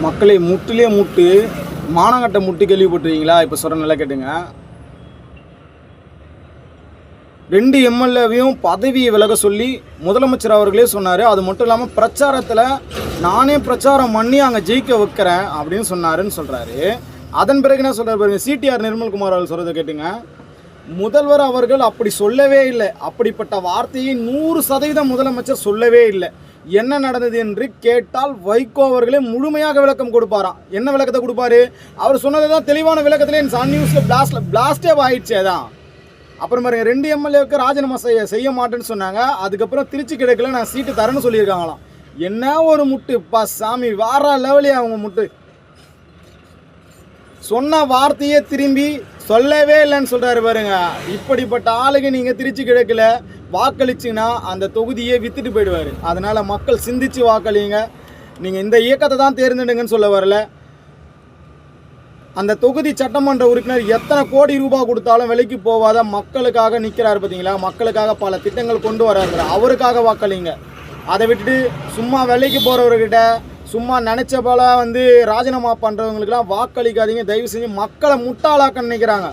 மக்களை முட்டிலே முட்டு மானங்கட்ட முட்டு கேள்விப்பட்டிருக்கீங்களா? இப்போ சொல்கிற நல்லா கேட்டுங்க. 2 எம்எல்ஏவையும் பதவியை விலக சொல்லி முதலமைச்சர் அவர்களே சொன்னார். அது மட்டும் இல்லாமல் பிரச்சாரத்தில் நானே பிரச்சாரம் பண்ணி அங்கே ஜெயிக்க வைக்கிறேன் அப்படின்னு சொன்னாருன்னு சொல்கிறாரு. அதன் பிறகு என்ன சொல்கிறார் பாருங்க, சிடிஆர் நிர்மல்குமார் அவர்கள் சொல்கிறத கேட்டுங்க. முதல்வர் அவர்கள் அப்படி சொல்லவே இல்லை. அப்படிப்பட்ட வார்த்தையை 100% முதலமைச்சர் சொல்லவே இல்லை. என்ன நடந்தது என்று கேட்டால் வைகோ அவர்களே முழுமையாக விளக்கம் கொடுப்பாராம். என்ன விளக்கத்தை கொடுப்பாரு? அவர் சொன்னது தான் தெளிவான விளக்கத்திலே சன் நியூஸில் பிளாஸ்டே ஆயிடுச்சு. அதான் அப்புறம் பாருங்க, 2 எம்எல்ஏவுக்கு ராஜினாமா செய்ய மாட்டேன்னு சொன்னாங்க. அதுக்கப்புறம் திருச்சி கிழக்கில் நான் சீட்டு தரேன்னு சொல்லியிருக்காங்களாம். என்ன ஒரு முட்டுப்பா சாமி, வார லெவலே அவங்க முட்டு. சொன்ன வார்த்தையே திரும்பி சொல்லவே இல்லைன்னு சொல்கிறாரு பாருங்க. இப்படிப்பட்ட ஆளுங்க நீங்கள் திருச்சி கிழக்கில் வாக்களிச்சிங்கன்னா அந்த தொகுதியே வித்துட்டு போயிடுவார். அதனால் மக்கள் சிந்திச்சு வாக்களிங்க. நீங்கள் இந்த இயக்கத்தை தான் தேர்ந்தெடுங்கன்னு சொல்ல வரல. அந்த தொகுதி சட்டமன்ற உறுப்பினர் எத்தனை கோடி ரூபாய் கொடுத்தாலும் விலைக்கு போவாத மக்களுக்காக நிற்கிறாரு பார்த்தீங்களா? மக்களுக்காக பல திட்டங்கள் கொண்டு வராரு. அவருக்காக வாக்களிங்க. அதை விட்டுட்டு சும்மா விலைக்கு போகிறவர்கிட்ட சும்மா நினச்ச போல ராஜினாமா பண்ணுறவங்களுக்கெல்லாம் வாக்களிக்காதீங்க. தயவு செஞ்சு மக்களை முட்டாளாக்க நினைக்கிறாங்க.